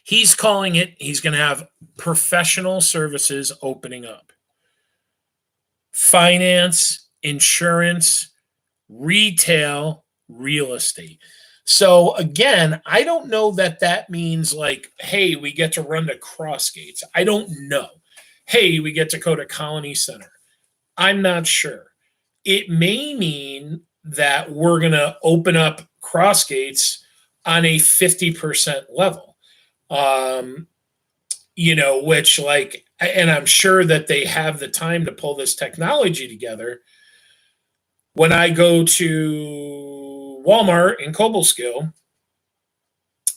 He's calling it, he's going to have professional services opening up. Finance, insurance, retail, real estate. So again, I don't know that means like, hey, we get to run to Crossgates. I don't know. Hey, we get to go to Colony Center. I'm not sure. It may mean that we're going to open up Crossgates on a 50% level. Which and I'm sure that they have the time to pull this technology together. When I go to Walmart in Cobleskill,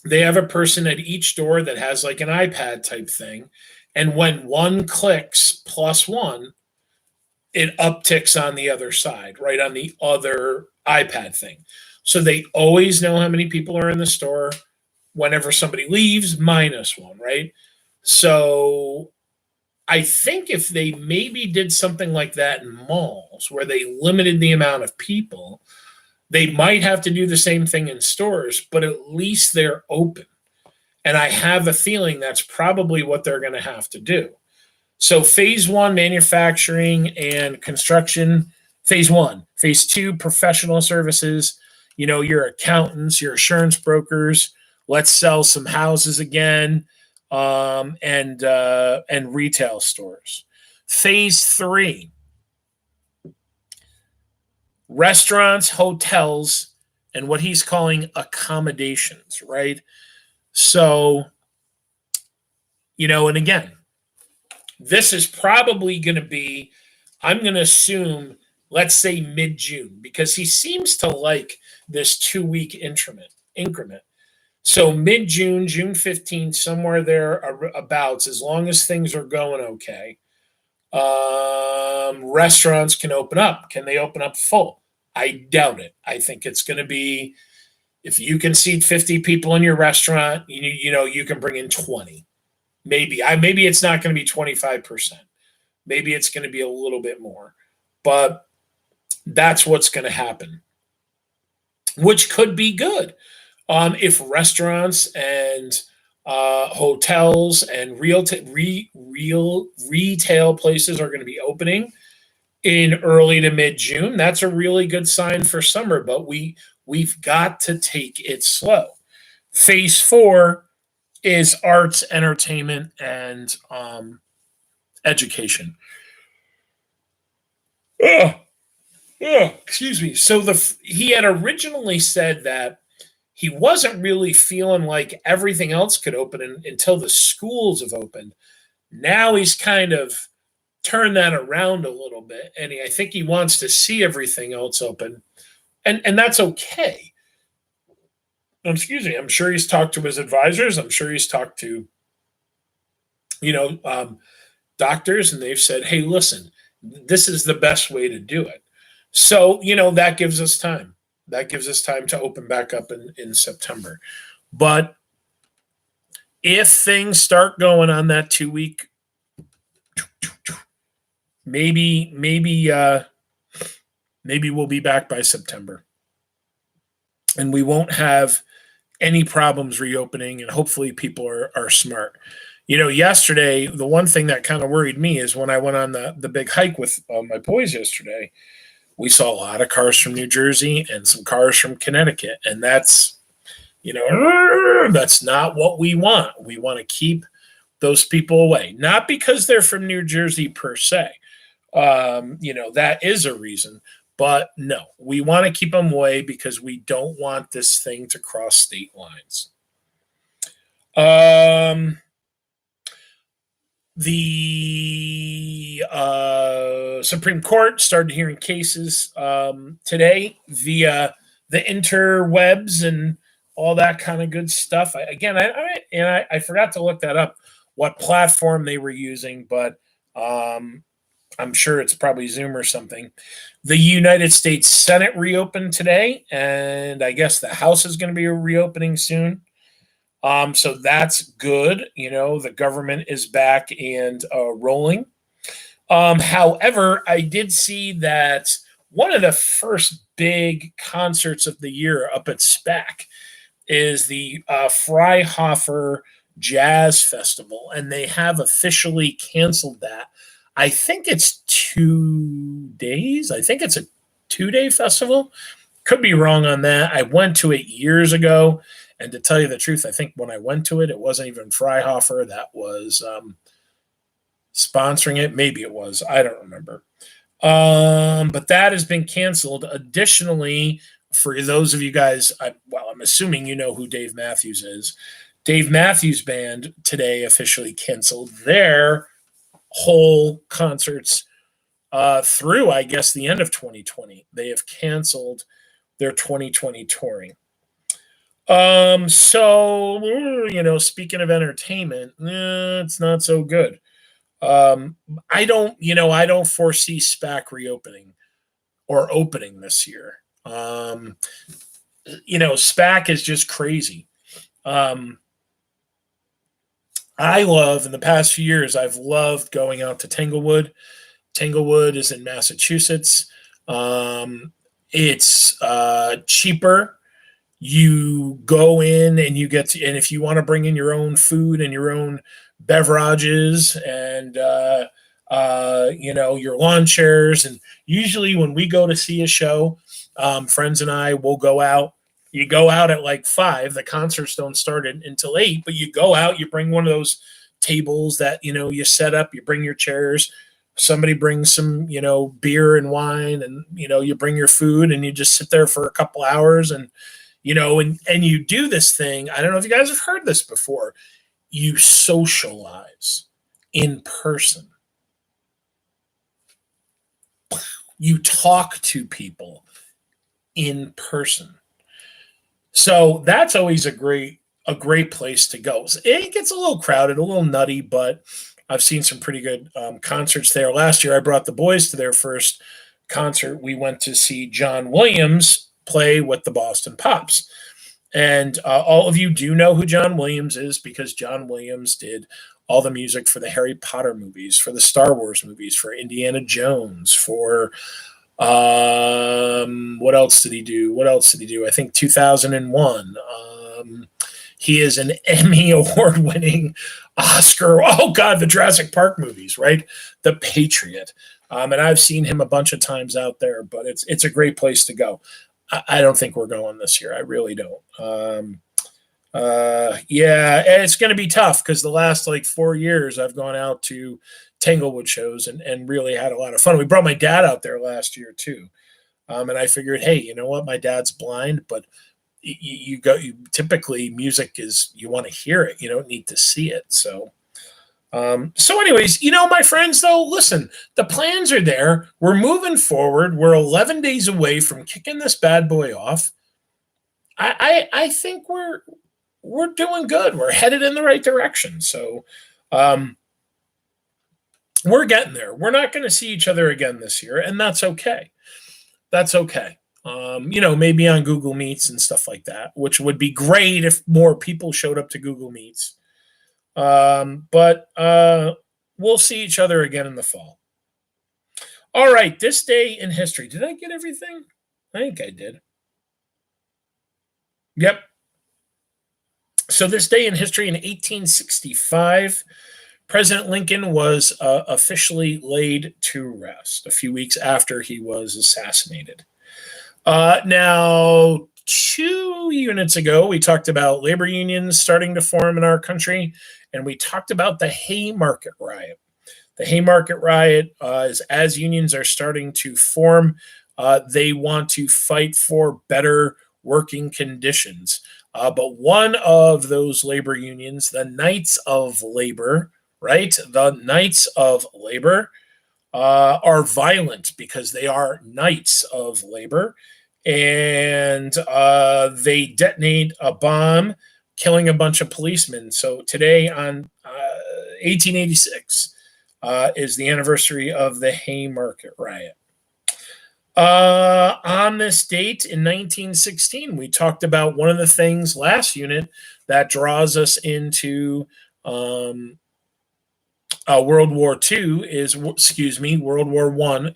they have a person at each door that has like an iPad type thing. And when one clicks +1, it upticks on the other side, right on the other iPad thing. So they always know how many people are in the store. Whenever somebody leaves, -1, right? So I think if they maybe did something like that in malls where they limited the amount of people, they might have to do the same thing in stores, but at least they're open. And I have a feeling that's probably what they're going to have to do. So phase 1, manufacturing and construction. Phase 1. Phase 2, professional services. Your accountants, your insurance brokers. Let's sell some houses again, and retail stores. Phase 3, restaurants, hotels, and what he's calling accommodations, right? So, and again, this is probably going to be, I'm going to assume, let's say mid-June, because he seems to like this 2-week increment. So mid-June, June 15th, somewhere thereabouts, as long as things are going okay, restaurants can open up. Can they open up full? I doubt it. I think it's going to be, if you can seat 50 people in your restaurant, you can bring in 20. Maybe it's not going to be 25%. Maybe it's going to be a little bit more. But that's what's going to happen, which could be good. If restaurants and hotels and real retail places are going to be opening in early to mid-June, that's a really good sign for summer. But we've got to take it slow. Phase 4 is arts, entertainment, and education. Excuse me. So he had originally said that he wasn't really feeling like everything else could open until the schools have opened. Now he's kind of turned that around a little bit, and I think he wants to see everything else open, and that's okay. Excuse me. I'm sure he's talked to his advisors. I'm sure he's talked to, doctors, and they've said, hey, listen, this is the best way to do it. So, that gives us time. That gives us time to open back up in September. But if things start going on that 2-week, maybe we'll be back by September. And we won't have any problems reopening, and hopefully people are smart. Yesterday, the one thing that kind of worried me is when I went on the big hike with my boys yesterday, we saw a lot of cars from New Jersey and some cars from Connecticut. And that's, that's not what we want. We want to keep those people away, not because they're from New Jersey per se. That is a reason. But no, we want to keep them away because we don't want this thing to cross state lines. The The Supreme Court started hearing cases today via the interwebs and all that kind of good stuff. I forgot to look that up, what platform they were using, but I'm sure it's probably Zoom or something. The United States Senate reopened today, and I guess the House is going to be reopening soon. So that's good. The government is back and rolling. However, I did see that one of the first big concerts of the year up at SPAC is the Freihofer Jazz Festival, and they have officially canceled that. I think it's 2 days. I think it's a 2-day festival. Could be wrong on that. I went to it years ago, and to tell you the truth, I think when I went to it, it wasn't even Freihofer that was sponsoring it. Maybe it was. I don't remember. But that has been canceled. Additionally, for those of you guys, I'm assuming you know who Dave Matthews is. Dave Matthews Band today officially canceled their whole concerts through, I guess, the end of 2020. They have canceled their 2020 touring. So, speaking of entertainment, it's not so good. I don't foresee SPAC reopening or opening this year. SPAC is just crazy. I love, in the past few years, I've loved going out to Tanglewood. Tanglewood is in Massachusetts. It's cheaper. You go in and you get to, and if you want to bring in your own food and your own beverages and your lawn chairs, and usually when we go to see a show, friends and I will go out. You go out at like 5. The concerts don't start until 8, but you go out, you bring one of those tables that, you set up, you bring your chairs, somebody brings some, beer and wine, and, you bring your food, and you just sit there for a couple hours, and, and you do this thing. I don't know if you guys have heard this before. You socialize in person. You talk to people in person. So that's always a great place to go. It gets a little crowded, a little nutty, but I've seen some pretty good concerts there. Last year, I brought the boys to their first concert. We went to see John Williams play with the Boston Pops. And all of you do know who John Williams is, because John Williams did all the music for the Harry Potter movies, for the Star Wars movies, for Indiana Jones, for what else did he do? I think 2001. He is an Emmy award-winning Oscar. Oh God, the Jurassic Park movies, right? The Patriot. And I've seen him a bunch of times out there, but it's a great place to go. I don't think we're going this year. I really don't. Yeah, and it's going to be tough because the last 4 years I've gone out to Tanglewood shows and really had a lot of fun. We brought my dad out there last year too. And I figured, hey, you know what? My dad's blind, but typically music is, you want to hear it. You don't need to see it. So anyways, my friends, though, listen, the plans are there. We're moving forward. We're 11 days away from kicking this bad boy off. I think we're doing good. We're headed in the right direction. So, we're getting there. We're not going to see each other again this year, and that's okay. That's okay. Maybe on Google Meets and stuff like that, which would be great if more people showed up to Google Meets. But we'll see each other again in the fall. All right, this day in history. Did I get everything? I think I did. Yep. So this day in history in 1865, President Lincoln was officially laid to rest a few weeks after he was assassinated. Now, 2 units ago, we talked about labor unions starting to form in our country, and we talked about the Haymarket Riot. The Haymarket Riot is as unions are starting to form, they want to fight for better working conditions. But one of those labor unions, the Knights of Labor, right? The Knights of Labor are violent because they are knights of labor, and they detonate a bomb, killing a bunch of policemen. So today, on 1886, is the anniversary of the Haymarket riot. On this date in 1916, we talked about one of the things last unit that draws us into World War II is, World War One,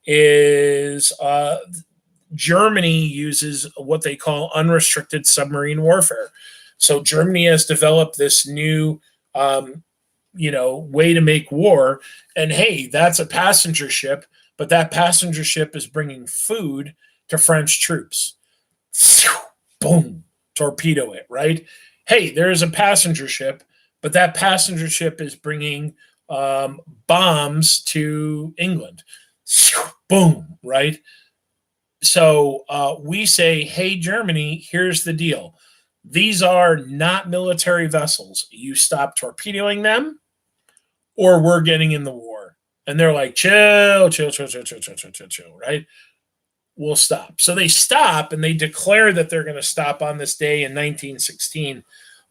is Germany uses what they call unrestricted submarine warfare. So Germany has developed this new, way to make war. And hey, that's a passenger ship, but that passenger ship is bringing food to French troops. Boom, torpedo it, right? Hey, there's a passenger ship, but that passenger ship is bringing bombs to England. Boom, right? So we say, hey, Germany, here's the deal. These are not military vessels. You stop torpedoing them, or we're getting in the war. And they're like, chill, right? We'll stop. So they stop, and they declare that they're going to stop on this day in 1916.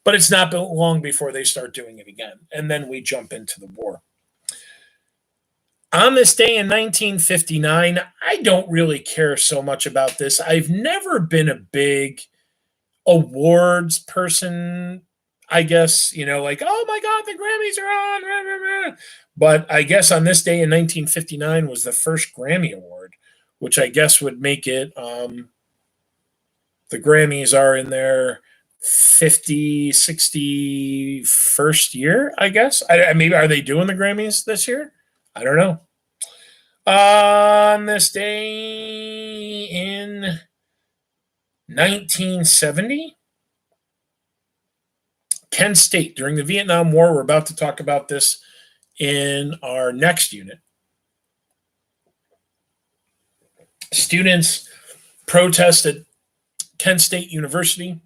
But it's not long before they start doing it again. And then we jump into the war. On this day in 1959, I don't really care so much about this. I've never been a big awards person, I guess, like, oh my God, the Grammys are on. But I guess on this day in 1959 was the first Grammy Award, which I guess would make it, the Grammys are in their 50, 61st year, I guess. Maybe are they doing the Grammys this year? I don't know. On this day in 1970, Kent State, during the Vietnam War, we're about to talk about this in our next unit. Students protested Kent State University.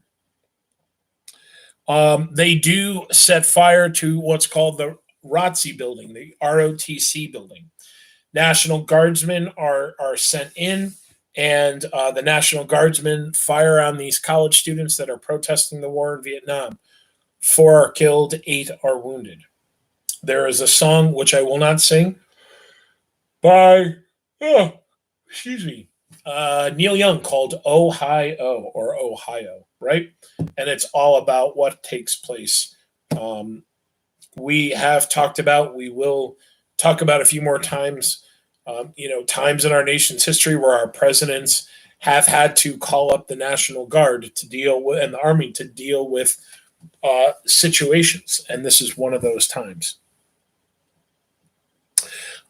They do set fire to what's called the ROTC building, the ROTC building. National Guardsmen are sent in, and the National Guardsmen fire on these college students that are protesting the war in Vietnam. 4 are killed, 8 are wounded. There is a song, which I will not sing, by, Neil Young, called Ohio, or Ohio, right? And it's all about what takes place. We have talked about, we will talk about a few more times, times in our nation's history where our presidents have had to call up the National Guard to deal with, and the Army to deal with situations. And this is one of those times.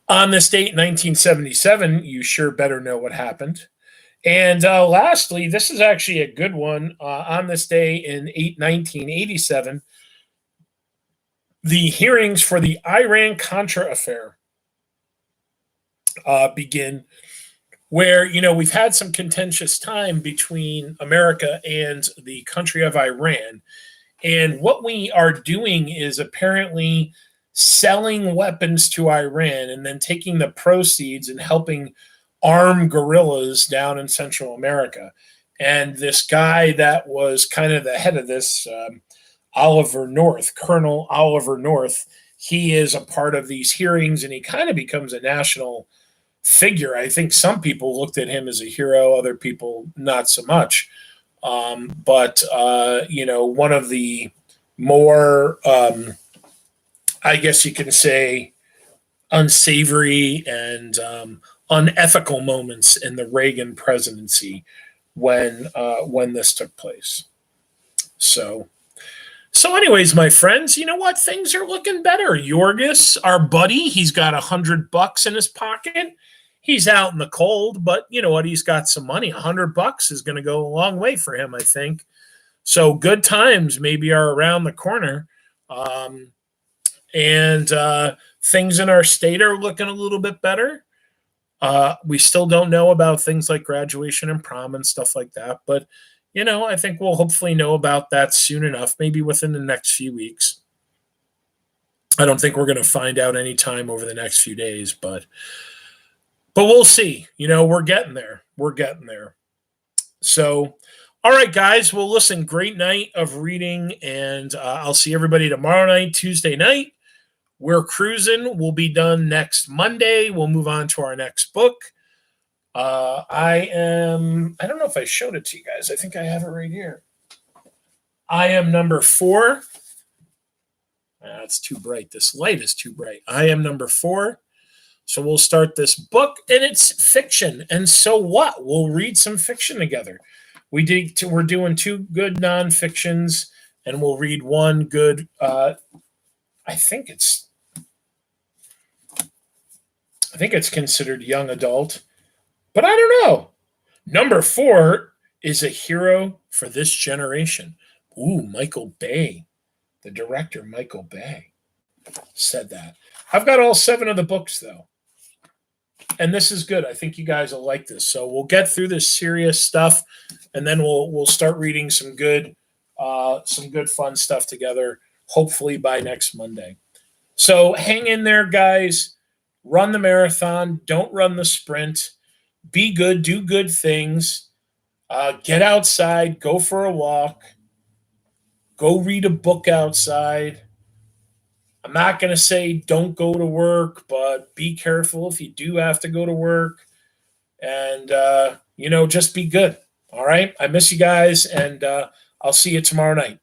On this date, 1977, you sure better know what happened. And lastly, this is actually a good one. On this day in 1987, the hearings for the Iran-Contra affair begin, where, we've had some contentious time between America and the country of Iran. And what we are doing is apparently selling weapons to Iran and then taking the proceeds and helping arm guerrillas down in Central America. And this guy that was kind of the head of this, Colonel Oliver North, he is a part of these hearings, and he kind of becomes a national figure. I think some people looked at him as a hero, other people not so much. But one of the more, I guess you can say, unsavory and unethical moments in the Reagan presidency when this took place. So anyways, my friends, you know what? Things are looking better. Jurgis, our buddy, he's got $100 in his pocket. He's out in the cold, but you know what? He's got some money. $100 is going to go a long way for him, I think. So good times maybe are around the corner. And things in our state are looking a little bit better. We still don't know about things like graduation and prom and stuff like that. But, I think we'll hopefully know about that soon enough, maybe within the next few weeks. I don't think we're going to find out any time over the next few days, but we'll see. We're getting there. We're getting there. So, all right, guys. Well, listen, great night of reading, and I'll see everybody tomorrow night, Tuesday night. We're cruising. We'll be done next Monday. We'll move on to our next book. I don't know if I showed it to you guys. I think I have it right here. I am number 4. It's too bright. This light is too bright. I am number 4. So we'll start this book, and it's fiction. And so what? We'll read some fiction together. We're doing 2 good nonfictions, and we'll read 1 good. I think it's considered young adult, but I don't know. Number 4 is a hero for this generation. Ooh, Michael Bay, the director Michael Bay, said that. I've got all 7 of the books though. And this is good. I think you guys will like this. So we'll get through this serious stuff, and then we'll start reading some good fun stuff together, hopefully by next Monday. So hang in there, guys. Run the marathon. Don't run the sprint. Be good. Do good things. Get outside. Go for a walk. Go read a book outside. I'm not going to say don't go to work, but be careful if you do have to go to work. And, just be good. All right. I miss you guys, and I'll see you tomorrow night.